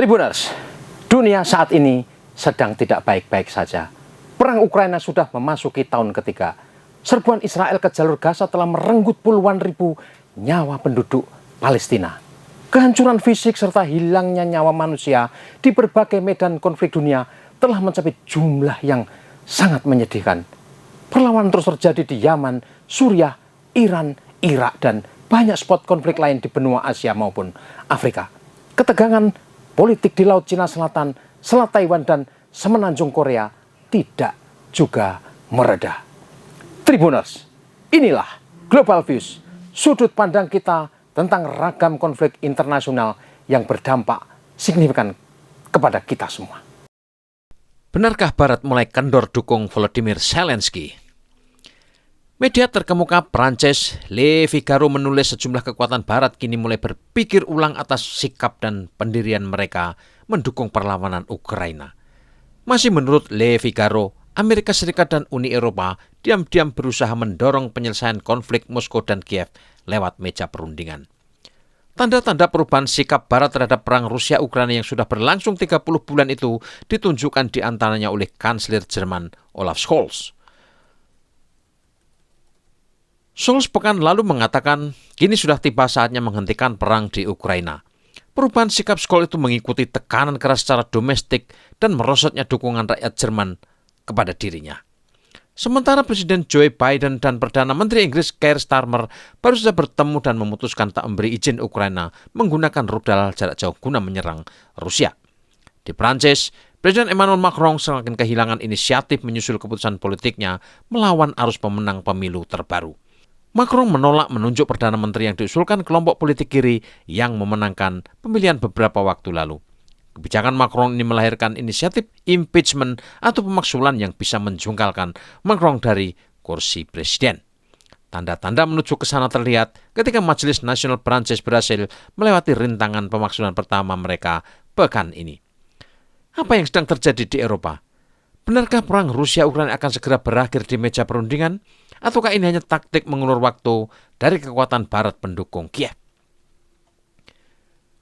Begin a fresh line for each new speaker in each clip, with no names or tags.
Tribuners, dunia saat ini sedang tidak baik-baik saja. Perang Ukraina sudah memasuki tahun ketiga. Serbuan Israel ke jalur Gaza telah merenggut puluhan ribu nyawa penduduk Palestina. Kehancuran fisik serta hilangnya nyawa manusia di berbagai medan konflik dunia telah mencapai jumlah yang sangat menyedihkan. Perlawanan terus terjadi di Yaman, Suriah, Iran, Irak, dan banyak spot konflik lain di benua Asia maupun Afrika. Ketegangan politik di Laut Cina Selatan, Selat Taiwan, dan Semenanjung Korea tidak juga mereda. Tribuners, inilah Global Views, sudut pandang kita tentang ragam konflik internasional yang berdampak signifikan kepada kita semua.
Benarkah Barat mulai kendor dukung Volodymyr Zelensky? Media terkemuka Prancis, Le Figaro menulis sejumlah kekuatan Barat kini mulai berpikir ulang atas sikap dan pendirian mereka mendukung perlawanan Ukraina. Masih menurut Le Figaro, Amerika Serikat dan Uni Eropa diam-diam berusaha mendorong penyelesaian konflik Moskow dan Kiev lewat meja perundingan. Tanda-tanda perubahan sikap Barat terhadap perang Rusia-Ukraina yang sudah berlangsung 30 bulan itu ditunjukkan diantaranya oleh Kanselir Jerman Olaf Scholz. Scholz pekan lalu mengatakan, kini sudah tiba saatnya menghentikan perang di Ukraina. Perubahan sikap Scholz itu mengikuti tekanan keras secara domestik dan merosotnya dukungan rakyat Jerman kepada dirinya. Sementara Presiden Joe Biden dan Perdana Menteri Inggris Keir Starmer baru saja bertemu dan memutuskan tak memberi izin Ukraina menggunakan rudal jarak jauh guna menyerang Rusia. Di Prancis, Presiden Emmanuel Macron semakin kehilangan inisiatif menyusul keputusan politiknya melawan arus pemenang pemilu terbaru. Macron menolak menunjuk Perdana Menteri yang diusulkan kelompok politik kiri yang memenangkan pemilihan beberapa waktu lalu. Kebijakan Macron ini melahirkan inisiatif impeachment atau pemaksulan yang bisa menjungkalkan Macron dari kursi presiden. Tanda-tanda menuju ke sana terlihat ketika Majelis Nasional Prancis berhasil melewati rintangan pemaksulan pertama mereka pekan ini. Apa yang sedang terjadi di Eropa? Benarkah perang Rusia-Ukraina akan segera berakhir di meja perundingan? Ataukah ini hanya taktik mengulur waktu dari kekuatan Barat pendukung Kiev?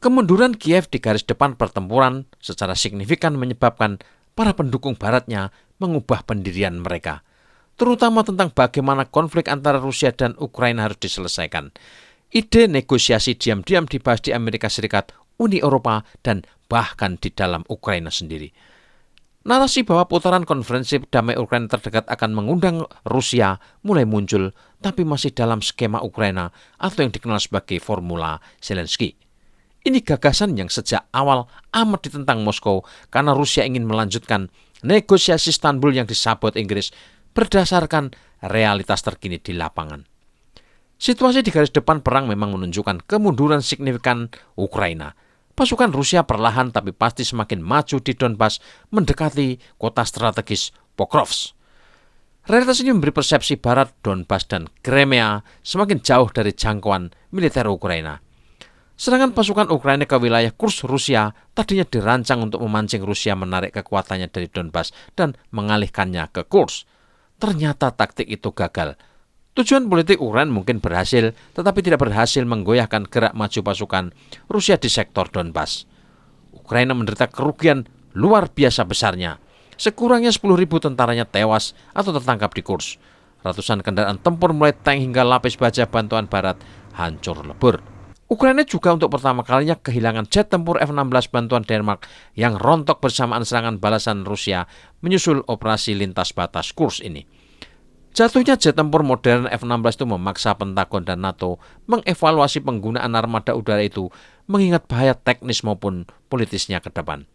Kemunduran Kiev di garis depan pertempuran secara signifikan menyebabkan para pendukung Baratnya mengubah pendirian mereka, terutama tentang bagaimana konflik antara Rusia dan Ukraina harus diselesaikan. Ide negosiasi diam-diam dibahas di Amerika Serikat, Uni Eropa, dan bahkan di dalam Ukraina sendiri. Narasi bahwa putaran konferensi damai Ukraina terdekat akan mengundang Rusia mulai muncul, tapi masih dalam skema Ukraina atau yang dikenal sebagai Formula Zelensky. Ini gagasan yang sejak awal amat ditentang Moskow karena Rusia ingin melanjutkan negosiasi Istanbul yang disabot Inggris berdasarkan realitas terkini di lapangan. Situasi di garis depan perang memang menunjukkan kemunduran signifikan Ukraina. Pasukan Rusia perlahan tapi pasti semakin maju di Donbas mendekati kota strategis Pokrovsk. Realitas ini memberi persepsi Barat, Donbas, dan Crimea semakin jauh dari jangkauan militer Ukraina. Serangan pasukan Ukraina ke wilayah Kursk Rusia tadinya dirancang untuk memancing Rusia menarik kekuatannya dari Donbas dan mengalihkannya ke Kursk. Ternyata taktik itu gagal. Tujuan politik Ukraina mungkin berhasil, tetapi tidak berhasil menggoyahkan gerak maju pasukan Rusia di sektor Donbas. Ukraina menderita kerugian luar biasa besarnya. Sekurangnya 10.000 tentaranya tewas atau tertangkap di Kursk. Ratusan kendaraan tempur mulai tank hingga lapis baja bantuan Barat hancur lebur. Ukraina juga untuk pertama kalinya kehilangan jet tempur F-16 bantuan Denmark yang rontok bersamaan serangan balasan Rusia menyusul operasi lintas batas Kursk ini. Jatuhnya jet tempur modern F-16 itu memaksa Pentagon dan NATO mengevaluasi penggunaan armada udara itu mengingat bahaya teknis maupun politisnya ke depan.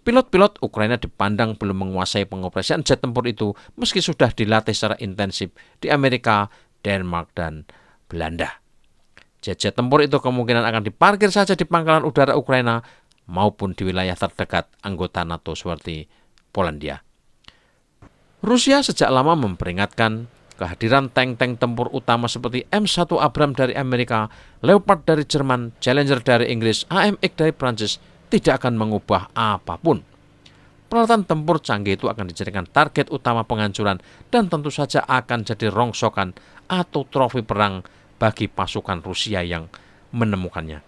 Pilot-pilot Ukraina dipandang belum menguasai pengoperasian jet tempur itu meski sudah dilatih secara intensif di Amerika, Denmark, dan Belanda. Jet-jet tempur itu kemungkinan akan diparkir saja di pangkalan udara Ukraina maupun di wilayah terdekat anggota NATO seperti Polandia. Rusia sejak lama memperingatkan kehadiran tank-tank tempur utama seperti M1 Abrams dari Amerika, Leopard dari Jerman, Challenger dari Inggris, AMX dari Prancis tidak akan mengubah apapun. Peralatan tempur canggih itu akan dijadikan target utama penghancuran dan tentu saja akan jadi rongsokan atau trofi perang bagi pasukan Rusia yang menemukannya.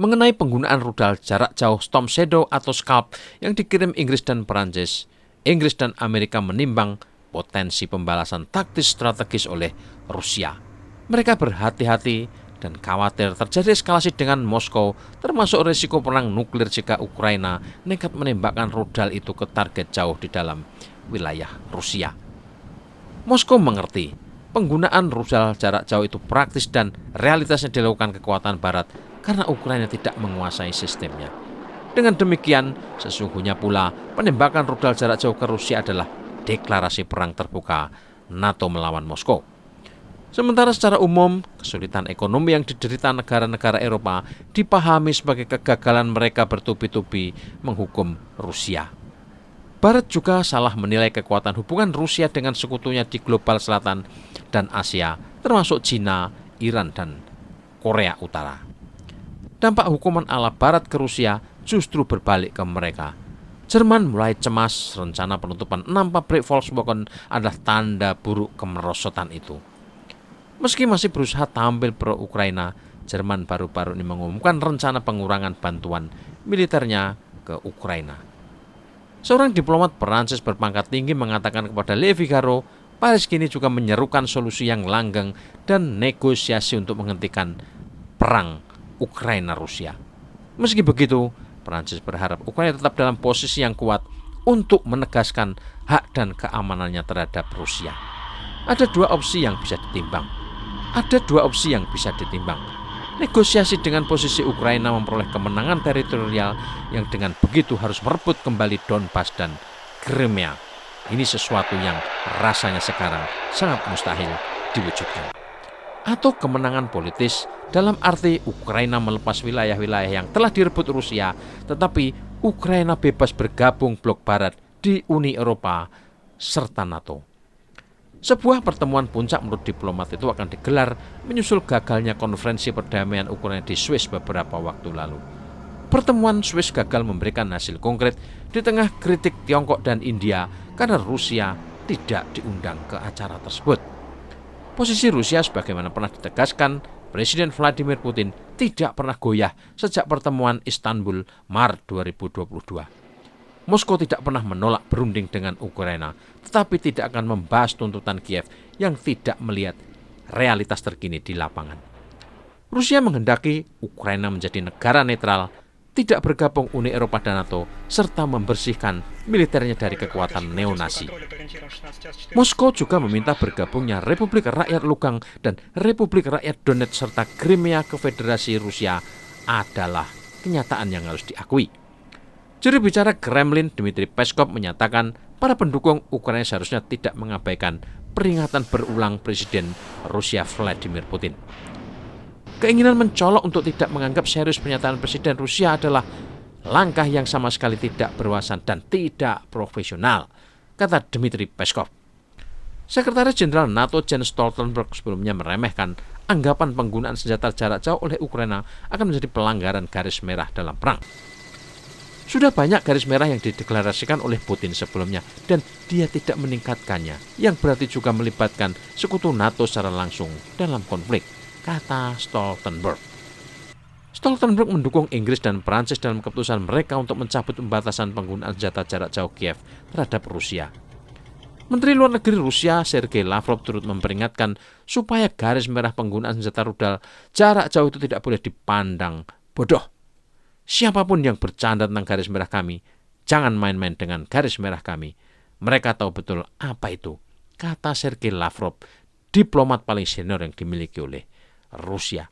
Mengenai penggunaan rudal jarak jauh Storm Shadow atau Scalp yang dikirim Inggris dan Perancis, Inggris dan Amerika menimbang potensi pembalasan taktis strategis oleh Rusia. Mereka berhati-hati dan khawatir terjadi eskalasi dengan Moskow, termasuk risiko perang nuklir jika Ukraina nekat menembakkan rudal itu ke target jauh di dalam wilayah Rusia. Moskow mengerti penggunaan rudal jarak jauh itu praktis dan realitasnya dilakukan kekuatan Barat karena Ukraina tidak menguasai sistemnya. Dengan demikian, sesungguhnya pula penembakan rudal jarak jauh ke Rusia adalah deklarasi perang terbuka NATO melawan Moskow. Sementara secara umum, kesulitan ekonomi yang diderita negara-negara Eropa dipahami sebagai kegagalan mereka bertubi-tubi menghukum Rusia. Barat juga salah menilai kekuatan hubungan Rusia dengan sekutunya di global selatan dan Asia, termasuk Cina, Iran, dan Korea Utara. Dampak hukuman ala Barat ke Rusia justru berbalik ke mereka. Jerman mulai cemas rencana penutupan 6 pabrik Volkswagen adalah tanda buruk kemerosotan itu. Meski masih berusaha tampil pro-Ukraina, Jerman baru-baru ini mengumumkan rencana pengurangan bantuan militernya ke Ukraina. Seorang diplomat Perancis berpangkat tinggi mengatakan kepada Le Figaro, Paris kini juga menyerukan solusi yang langgeng dan negosiasi untuk menghentikan perang Ukraina-Rusia. Meski begitu, Perancis berharap Ukraina tetap dalam posisi yang kuat untuk menegaskan hak dan keamanannya terhadap Rusia. Ada dua opsi yang bisa ditimbang. Negosiasi dengan posisi Ukraina memperoleh kemenangan teritorial yang dengan begitu harus merebut kembali Donbas dan Crimea. Ini sesuatu yang rasanya sekarang sangat mustahil diwujudkan. Atau kemenangan politis dalam arti Ukraina melepas wilayah-wilayah yang telah direbut Rusia, tetapi Ukraina bebas bergabung blok barat di Uni Eropa serta NATO. Sebuah pertemuan puncak menurut diplomat itu akan digelar menyusul gagalnya konferensi perdamaian Ukraina di Swiss beberapa waktu lalu. Pertemuan Swiss gagal memberikan hasil konkret di tengah kritik Tiongkok dan India karena Rusia tidak diundang ke acara tersebut. Posisi Rusia sebagaimana pernah ditegaskan Presiden Vladimir Putin tidak pernah goyah sejak pertemuan Istanbul Maret 2022. Moskow tidak pernah menolak berunding dengan Ukraina, tetapi tidak akan membahas tuntutan Kiev yang tidak melihat realitas terkini di lapangan. Rusia menghendaki Ukraina menjadi negara netral, tidak bergabung Uni Eropa dan NATO, serta membersihkan militernya dari kekuatan neonasi. Moskow juga meminta bergabungnya Republik Rakyat Lugansk dan Republik Rakyat Donetsk serta Crimea ke Federasi Rusia adalah kenyataan yang harus diakui. Juru bicara Kremlin Dmitry Peskov menyatakan para pendukung Ukraina seharusnya tidak mengabaikan peringatan berulang Presiden Rusia Vladimir Putin. Keinginan mencolok untuk tidak menganggap serius pernyataan Presiden Rusia adalah langkah yang sama sekali tidak berwawasan dan tidak profesional, kata Dmitry Peskov. Sekretaris Jenderal NATO Jens Stoltenberg sebelumnya meremehkan anggapan penggunaan senjata jarak jauh oleh Ukraina akan menjadi pelanggaran garis merah dalam perang. Sudah banyak garis merah yang dideklarasikan oleh Putin sebelumnya dan dia tidak meningkatkannya, yang berarti juga melibatkan sekutu NATO secara langsung dalam konflik, kata Stoltenberg. Stoltenberg mendukung Inggris dan Perancis dalam keputusan mereka untuk mencabut pembatasan penggunaan senjata jarak jauh Kiev terhadap Rusia. Menteri Luar Negeri Rusia Sergei Lavrov turut memperingatkan supaya garis merah penggunaan senjata rudal jarak jauh itu tidak boleh dipandang bodoh. Siapapun yang bercanda tentang garis merah kami, jangan main-main dengan garis merah kami. Mereka tahu betul apa itu, kata Sergei Lavrov, diplomat paling senior yang dimiliki oleh Rusia.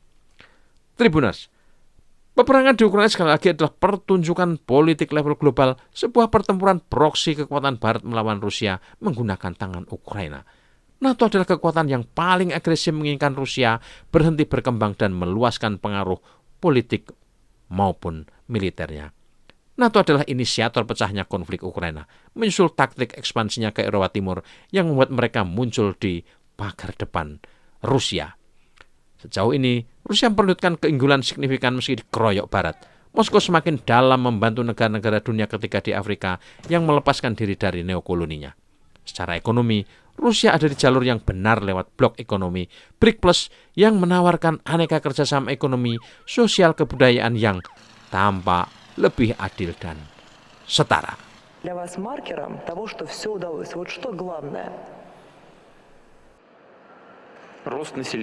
Tribuners, peperangan di Ukraina sekali lagi adalah pertunjukan politik level global, sebuah pertempuran proksi kekuatan Barat melawan Rusia menggunakan tangan Ukraina. NATO adalah kekuatan yang paling agresif menginginkan Rusia berhenti berkembang dan meluaskan pengaruh politik maupun militernya. NATO adalah inisiator pecahnya konflik Ukraina, menyusul taktik ekspansinya ke Eropa Timur yang membuat mereka muncul di pagar depan Rusia. Sejauh ini, Rusia memperlihatkan keunggulan signifikan meski dikeroyok Barat. Moskow semakin dalam membantu negara-negara dunia ketiga di Afrika yang melepaskan diri dari neokoloninya. Secara ekonomi, Rusia ada di jalur yang benar lewat blok ekonomi BRIC Plus yang menawarkan aneka kerjasama ekonomi, sosial, kebudayaan yang tampak lebih adil dan setara.
Для вас маркером того, что все удалось, вот что главное?
Рост населения.